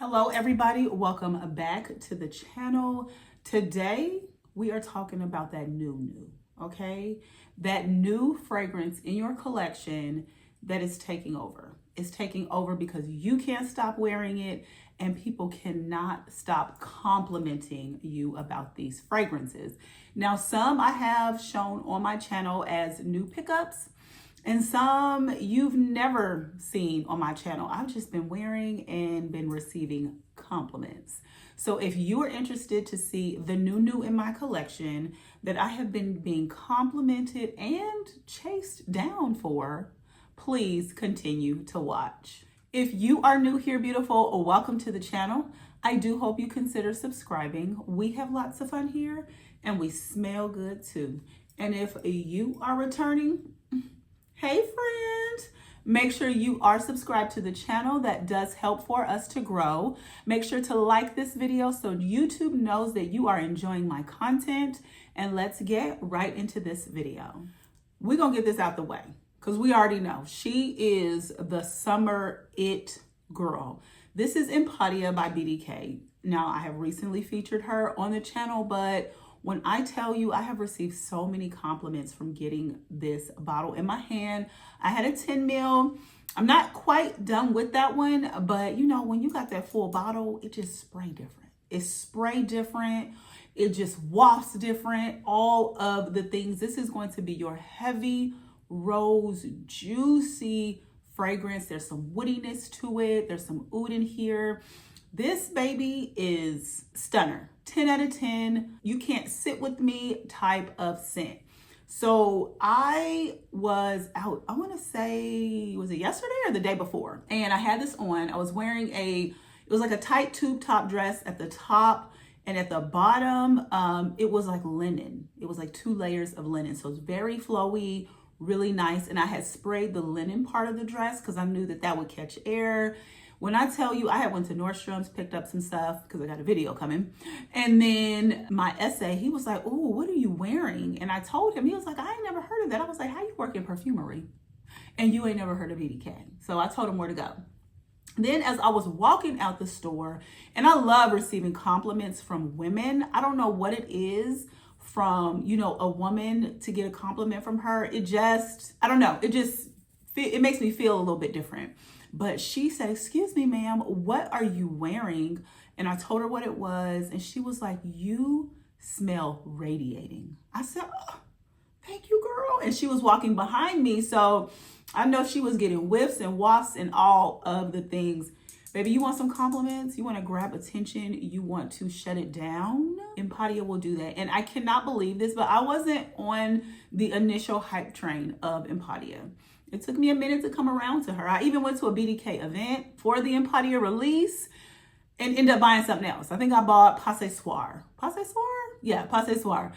Hello everybody, welcome back to the channel. Today we are talking about that new, okay? That new fragrance in your collection that is taking over. It's taking over because you can't stop wearing it and people cannot stop complimenting you about these fragrances. Now, some I have shown on my channel as new pickups, and some you've never seen on my channel. I've just been wearing and been receiving compliments. So if you are interested to see the new in my collection that I have been being complimented and chased down for, please continue to watch. If you are new here, beautiful, welcome to the channel. I do hope you consider subscribing. We have lots of fun here and we smell good too. And if you are returning, hey friend, make sure you are subscribed to the channel. That does help for us to grow. Make sure to like this video so YouTube knows that you are enjoying my content. And let's get right into this video. We're gonna get this out the way because we already know she is the summer it girl. This is Impatia by BDK. Now, I have recently featured her on the channel, but when I tell you, I have received so many compliments from getting this bottle in my hand. I had a 10 ml. I'm not quite done with that one, but you know, when you got that full bottle, it just spray different. It's spray different. It just wafts different. All of the things. This is going to be your heavy rose, juicy fragrance. There's some woodiness to it. There's some oud in here. This baby is stunner. 10 out of 10. You can't sit with me type of scent. So I was out, I want to say, was it yesterday or the day before? And I had this on. I was wearing it was like a tight tube top dress at the top, and at the bottom, it was like linen. It was like 2 layers of linen. So it's very flowy, really nice. And I had sprayed the linen part of the dress because I knew that would catch air. When I tell you, I had went to Nordstrom's, picked up some stuff because I got a video coming. And then my essay, he was like, "Oh, what are you wearing?" And I told him, he was like, "I ain't never heard of that." I was like, "How you work in perfumery and you ain't never heard of BDK?" So I told him where to go. Then as I was walking out the store, and I love receiving compliments from women. I don't know what it is from, you know, a woman to get a compliment from her. It just, I don't know. It makes me feel a little bit different. But she said, "Excuse me, ma'am, what are you wearing?" And I told her what it was. And she was like, "You smell radiating." I said, "Oh, thank you, girl." And she was walking behind me. So I know she was getting whiffs and wafts and all of the things. Baby, you want some compliments? You want to grab attention? You want to shut it down? Impatia will do that. And I cannot believe this, but I wasn't on the initial hype train of Impatia. It took me a minute to come around to her. I even went to a BDK event for the Impatia release and ended up buying something else. I think I bought Possessoir. Possessoir? Yeah, Possessoir.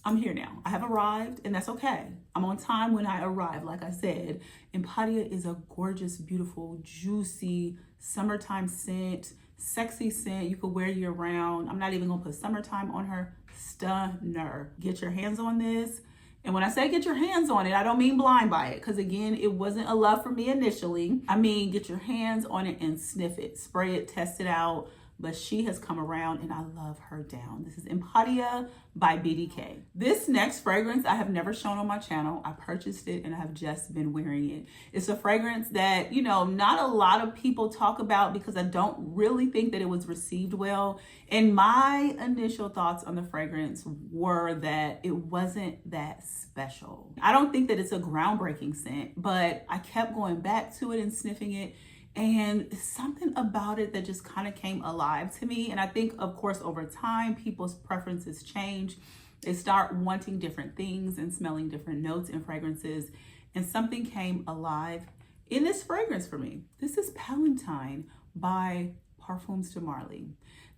I'm here now. I have arrived, and that's okay. I'm on time when I arrive. Like I said, Impatia is a gorgeous, beautiful, juicy, summertime scent, sexy scent. You could wear year round. I'm not even gonna put summertime on her. Stunner. Get your hands on this. And when I say get your hands on it, I don't mean blind buy it. Because again, it wasn't a love for me initially. I mean, get your hands on it and sniff it. Spray it, test it out. But she has come around and I love her down. This is Impatia by BDK. This next fragrance I have never shown on my channel. I purchased it and I have just been wearing it. It's a fragrance that, you know, not a lot of people talk about because I don't really think that it was received well. And my initial thoughts on the fragrance were that it wasn't that special. I don't think that it's a groundbreaking scent, but I kept going back to it and sniffing it. And something about it that just kind of came alive to me. And I think, of course, over time, people's preferences change. They start wanting different things and smelling different notes and fragrances. And something came alive in this fragrance for me. This is Palentine by Perfumes de Marly.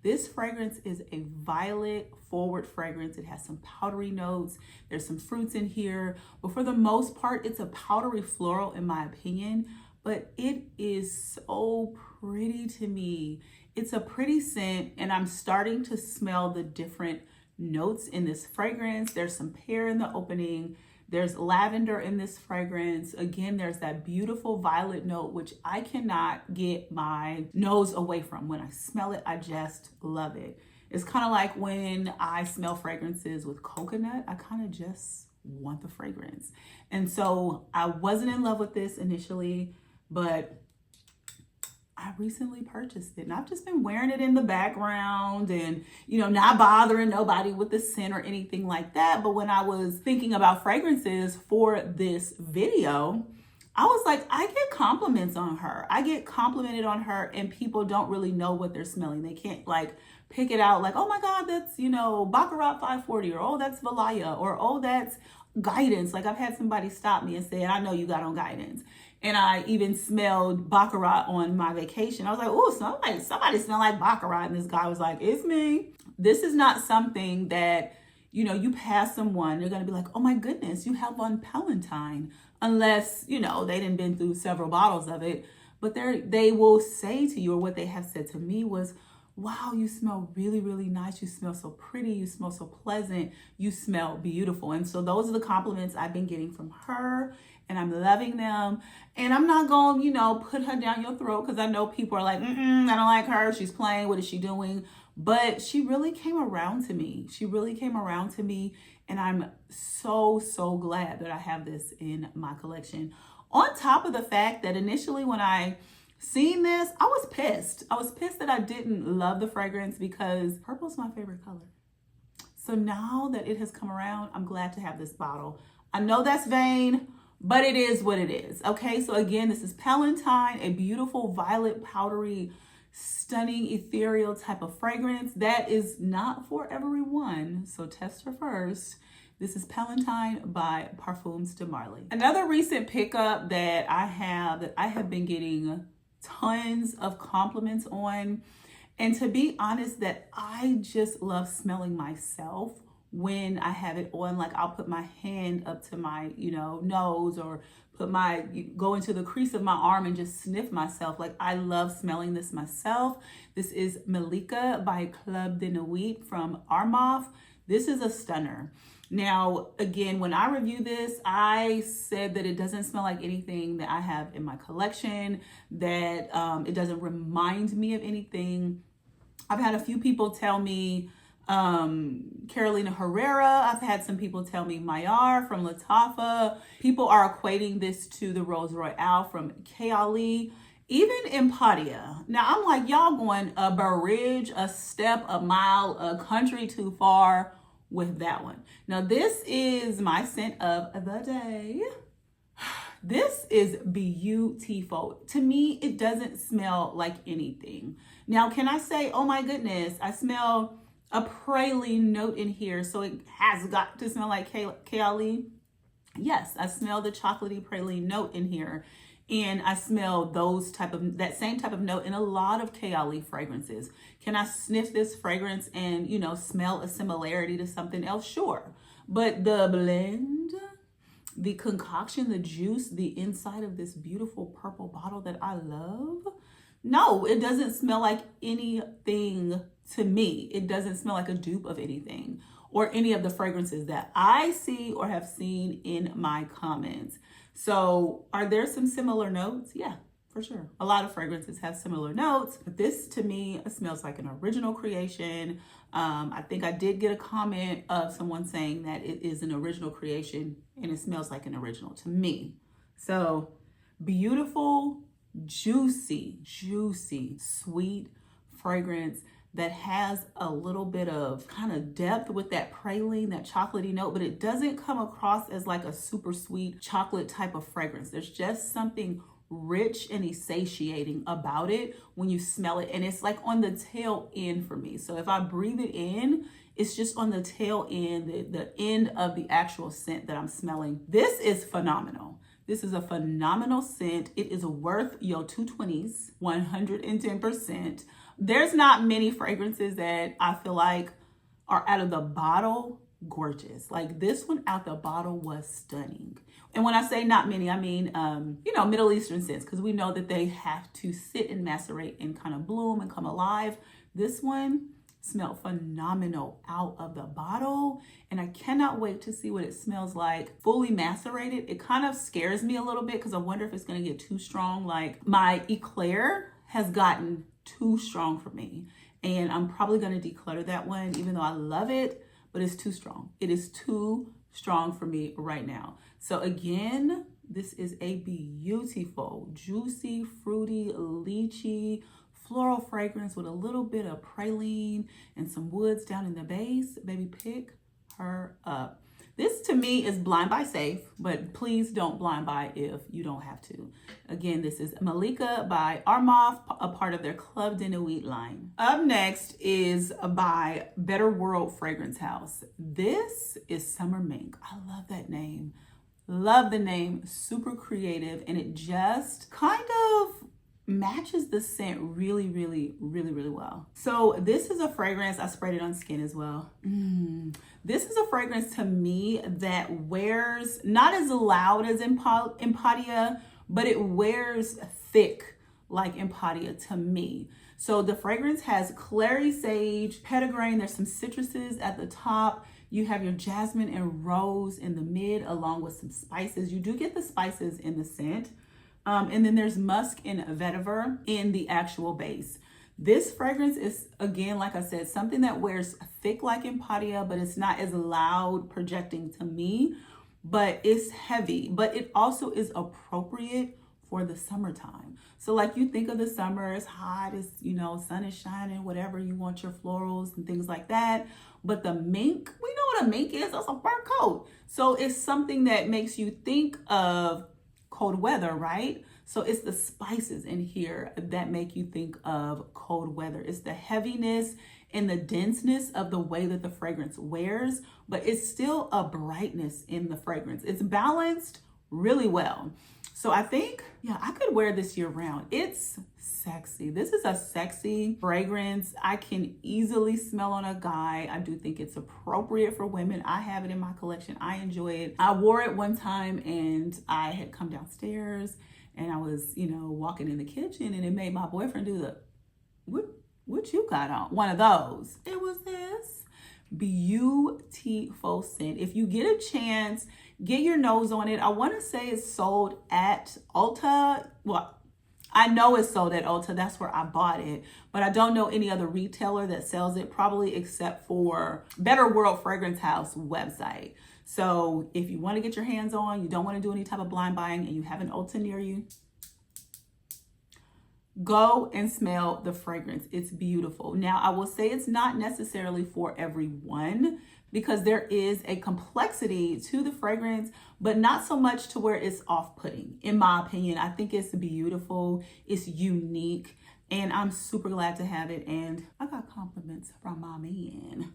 This fragrance is a violet forward fragrance. It has some powdery notes. There's some fruits in here. But for the most part, it's a powdery floral in my opinion. But it is so pretty to me. It's a pretty scent, and I'm starting to smell the different notes in this fragrance. There's some pear in the opening. There's lavender in this fragrance. Again, there's that beautiful violet note, which I cannot get my nose away from. When I smell it, I just love it. It's kind of like when I smell fragrances with coconut, I kind of just want the fragrance. And so I wasn't in love with this initially, but I recently purchased it and I've just been wearing it in the background and, not bothering nobody with the scent or anything like that. But when I was thinking about fragrances for this video, I was like, I get compliments on her. I get complimented on her and people don't really know what they're smelling. They can't like pick it out like, oh my God, that's, Baccarat 540 or oh, that's Valaya or oh, that's Guidance. Like I've had somebody stop me and say, I know you got on Guidance. And I even smelled Baccarat on my vacation. I was like, oh, somebody smell like Baccarat. And this guy was like, it's me. This is not something that, you pass someone, they're going to be like, oh my goodness, you have on Palentine. Unless, they didn't been through several bottles of it. But they will say to you, or what they have said to me was, wow, you smell really, really nice. You smell so pretty. You smell so pleasant. You smell beautiful. And so those are the compliments I've been getting from her. And I'm loving them. And I'm not going to, put her down your throat because I know people are like, I don't like her. She's playing. What is she doing? But she really came around to me. She really came around to me. And I'm so, so glad that I have this in my collection. On top of the fact that initially when I seen this, I was pissed. I was pissed that I didn't love the fragrance because purple's my favorite color. So now that it has come around, I'm glad to have this bottle. I know that's vain, but it is what it is. Okay, so again, this is Palentine, a beautiful violet, powdery, stunning, ethereal type of fragrance. That is not for everyone, so test her first. This is Palentine by Perfumes de Marly. Another recent pickup that I have been getting tons of compliments on. And to be honest, that I just love smelling myself when I have it on. Like I'll put my hand up to my, nose or go into the crease of my arm and just sniff myself. Like I love smelling this myself. This is Malikica by Club de Nuit from Armaf. This is a stunner. Now, again, when I review this, I said that it doesn't smell like anything that I have in my collection, that it doesn't remind me of anything. I've had a few people tell me Carolina Herrera. I've had some people tell me Maillard from Lattafa. People are equating this to the Rose Royale from Kirky. Even Impatia. Now, I'm like, y'all going a bridge, a step, a mile, a country too far with that one. Now, this is my scent of the day. This is beautiful. To me, it doesn't smell like anything. Now, can I say, oh my goodness, I smell a praline note in here, so it has got to smell like Kirky? Yes, I smell the chocolatey praline note in here. And I smell that same type of note in a lot of Kirky fragrances. Can I sniff this fragrance and, smell a similarity to something else? Sure. But the blend, the concoction, the juice, the inside of this beautiful purple bottle that I love, no, it doesn't smell like anything to me. It doesn't smell like a dupe of anything or any of the fragrances that I see or have seen in my comments. So are there some similar notes? Yeah, for sure. A lot of fragrances have similar notes, but this to me smells like an original creation. I think I did get a comment of someone saying that it is an original creation and it smells like an original to me. So beautiful, juicy, sweet fragrance that has a little bit of kind of depth with that praline, that chocolatey note, but it doesn't come across as like a super sweet chocolate type of fragrance. There's just something rich and satiating about it when you smell it. And it's like on the tail end for me. So if I breathe it in, it's just on the tail end, the end of the actual scent that I'm smelling. This is phenomenal. This is a phenomenal scent. It is worth your 220s, 110%. There's not many fragrances that I feel like are out of the bottle gorgeous. Like this one out the bottle was stunning. And when I say not many, I mean, Middle Eastern scents, because we know that they have to sit and macerate and kind of bloom and come alive. This one smelled phenomenal out of the bottle, and I cannot wait to see what it smells like fully macerated. It kind of scares me a little bit because I wonder if it's going to get too strong. Like my Eclair has gotten too strong for me, and I'm probably going to declutter that one, even though I love it, but it's too strong. It is too strong for me right now. So again, this is a beautiful, juicy, fruity, lychee, floral fragrance with a little bit of praline and some woods down in the base. Baby, pick her up. This to me is blind buy safe, but please don't blind buy if you don't have to. Again, this is Malikica by Armaf, a part of their Club de Nuit line. Up next is by Better World Fragrance House. This is Summer Mink. I love that name. Love the name, super creative, and it just kind of matches the scent really, really, really, really well. So this is a fragrance, I sprayed it on skin as well. This is a fragrance to me that wears not as loud as Impatia, but it wears thick like Impatia to me. So the fragrance has clary sage, petitgrain, there's some citruses at the top. You have your jasmine and rose in the mid along with some spices. You do get the spices in the scent. And then there's musk and vetiver in the actual base. This fragrance is, again, like I said, something that wears thick like Impatia, but it's not as loud projecting to me, but it's heavy, but it also is appropriate for the summertime. So like you think of the summer, it's hot, it's, you know, sun is shining, whatever, you want your florals and things like that. But the mink, we know what a mink is, that's a fur coat. So it's something that makes you think of cold weather, right? So it's the spices in here that make you think of cold weather. It's the heaviness and the denseness of the way that the fragrance wears, but it's still a brightness in the fragrance. It's balanced really well. So I think, yeah, I could wear this year round. It's sexy. This is a sexy fragrance. I can easily smell on a guy. I do think it's appropriate for women. I have it in my collection. I enjoy it. I wore it one time and I had come downstairs and I was, you know, walking in the kitchen and it made my boyfriend do the, what you got on? One of those. It was this beautiful scent. If you get a chance, get your nose on it. I want to say it's sold at Ulta. Well, I know it's sold at Ulta. That's where I bought it. But I don't know any other retailer that sells it, probably except for Better World Fragrance House website. So if you want to get your hands on, you don't want to do any type of blind buying, and you have an Ulta near you, go and smell the fragrance. It's beautiful. Now, I will say it's not necessarily for everyone because there is a complexity to the fragrance, but not so much to where it's off-putting. In my opinion, I think it's beautiful, it's unique, and I'm super glad to have it. And I got compliments from my man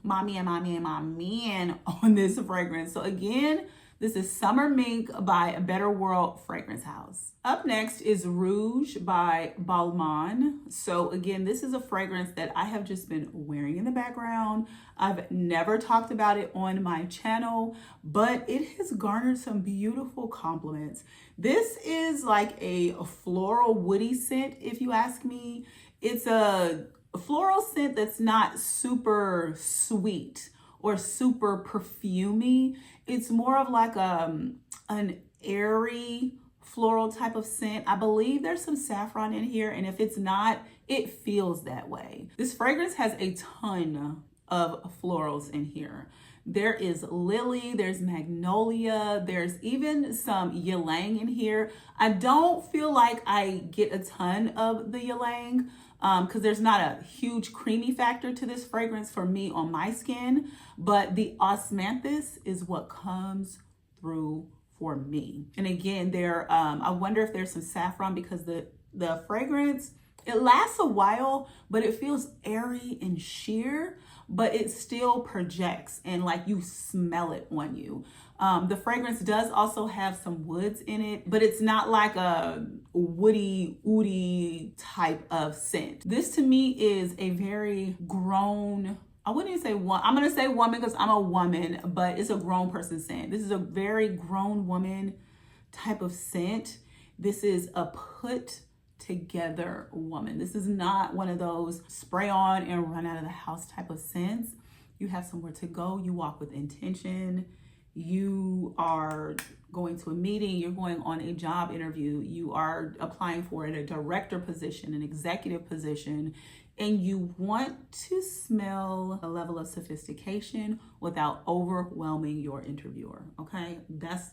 on this fragrance. So again, this is Summer Mink by Better World Fragrance House. Up next is Rouge by Balmain. So again, this is a fragrance that I have just been wearing in the background. I've never talked about it on my channel, but it has garnered some beautiful compliments. This is like a floral woody scent, if you ask me. It's a floral scent that's not super sweet or super perfumey. It's more of like an airy floral type of scent. I believe there's some saffron in here, and if it's not, it feels that way. This fragrance has a ton of florals in here. There is lily, there's magnolia, there's even some ylang in here. I don't feel like I get a ton of the ylang because there's not a huge creamy factor to this fragrance for me on my skin, but the osmanthus is what comes through for me. And again, I wonder if there's some saffron because the fragrance, it lasts a while, but it feels airy and sheer, but it still projects and like you smell it on you. The fragrance does also have some woods in it, but it's not like a woody, woody type of scent. This to me is a very grown, I wouldn't even say one, I'm gonna say woman because I'm a woman, but it's a grown person scent. This is a very grown woman type of scent. This is a put together woman. This is not one of those spray on and run out of the house type of scents. You have somewhere to go. You walk with intention. You are going to a meeting. You're going on a job interview. You are applying for a director position, an executive position, and you want to smell a level of sophistication without overwhelming your interviewer. Okay, this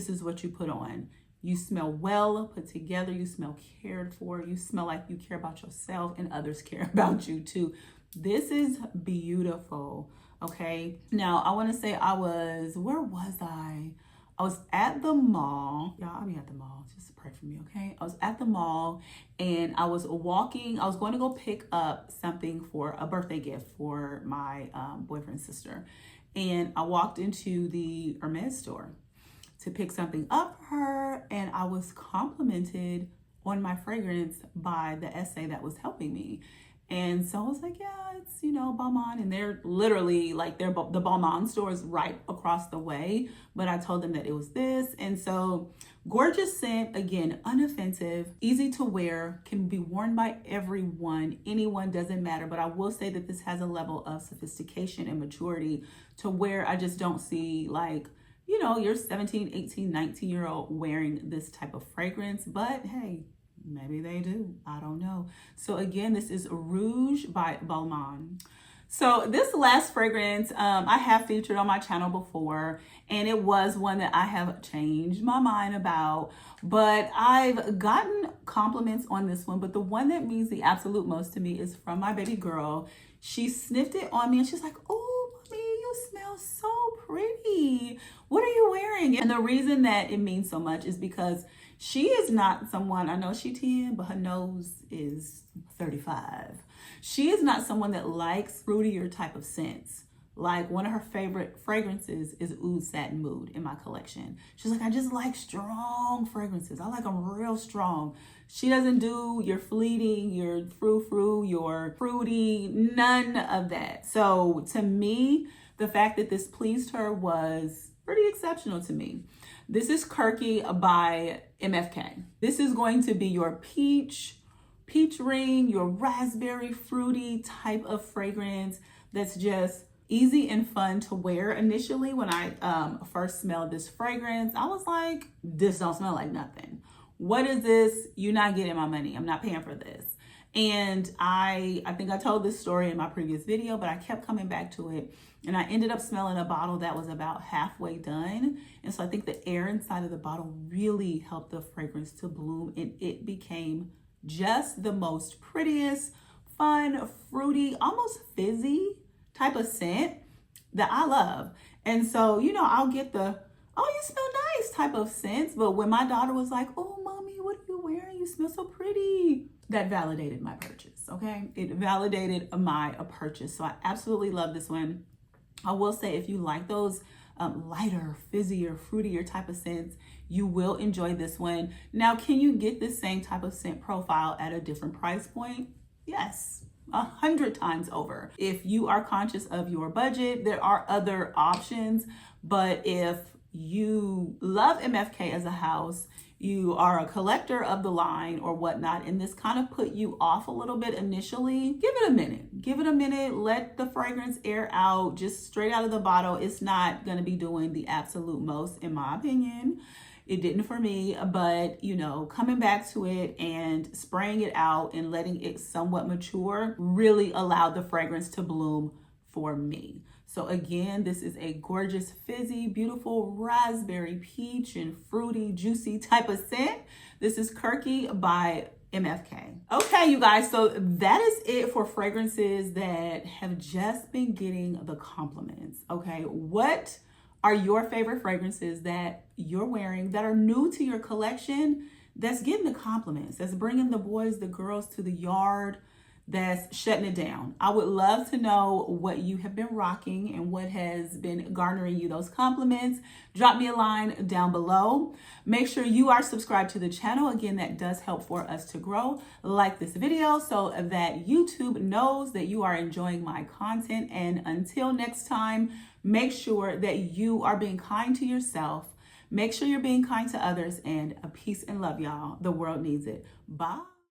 is what you put on. You smell well put together. You smell cared for. You smell like you care about yourself and others care about you too. This is beautiful. Okay. Now I want to say where was I? I was at the mall. Y'all, I'll be at the mall. Just pray for me, okay? I was at the mall and I was going to go pick up something for a birthday gift for my boyfriend's sister. And I walked into the Hermes store to pick something up for her, and I was complimented on my fragrance by the SA that was helping me. And so I was like, yeah, it's, Balmain, and they're literally like the Balmain store is right across the way, but I told them that it was this. And so gorgeous scent, again, unoffensive, easy to wear, can be worn by anyone, doesn't matter. But I will say that this has a level of sophistication and maturity to where I just don't see like, you're 17, 18, 19-year-old wearing this type of fragrance, but hey, maybe they do. I don't know. So again, this is Rouge by Balmain. So this last fragrance, I have featured on my channel before, and it was one that I have changed my mind about, but I've gotten compliments on this one. But the one that means the absolute most to me is from my baby girl. She sniffed it on me and she's like, oh, mommy, you smell so pretty. What are you wearing? And the reason that it means so much is because she is not someone, I know she's 10, but her nose is 35. She is not someone that likes fruitier type of scents. Like one of her favorite fragrances is Oud Satin Mood in my collection. She's like, I just like strong fragrances. I like them real strong. She doesn't do your fleeting, your frou-frou, your fruity, none of that. So to me, the fact that this pleased her was pretty exceptional to me. This is Kirky by MFK. This is going to be your peach ring, your raspberry fruity type of fragrance that's just easy and fun to wear. Initially, when I first smelled this fragrance, I was like, this don't smell like nothing. What is this? You're not getting my money. I'm not paying for this. And I think I told this story in my previous video, but I kept coming back to it. And I ended up smelling a bottle that was about halfway done. And so I think the air inside of the bottle really helped the fragrance to bloom. And it became just the most prettiest, fun, fruity, almost fizzy type of scent that I love. And so, I'll get the, oh, you smell nice type of scents. But when my daughter was like, oh, mommy, what are you wearing? You smell so pretty. That validated my purchase, okay? It validated my purchase. So I absolutely love this one. I will say if you like those lighter, fizzier, fruitier type of scents, you will enjoy this one. Now, can you get this same type of scent profile at a different price point? Yes, 100 times over. If you are conscious of your budget, there are other options. But if you love MFK as a house, you are a collector of the line or whatnot, and this kind of put you off a little bit initially, give it a minute. Give it a minute. Let the fragrance air out just straight out of the bottle. It's not going to be doing the absolute most, in my opinion. It didn't for me, but coming back to it and spraying it out and letting it somewhat mature really allowed the fragrance to bloom for me. So again, this is a gorgeous, fizzy, beautiful raspberry, peach, and fruity, juicy type of scent. This is Kirky by MFK. Okay, you guys, so that is it for fragrances that have just been getting the compliments. Okay, what are your favorite fragrances that you're wearing that are new to your collection, that's getting the compliments, that's bringing the boys, the girls to the yard, that's shutting it down? I would love to know what you have been rocking and what has been garnering you those compliments. Drop me a line down below. Make sure you are subscribed to the channel. Again, that does help for us to grow. Like this video so that YouTube knows that you are enjoying my content. And until next time, make sure that you are being kind to yourself. Make sure you're being kind to others, and a peace and love, y'all. The world needs it. Bye.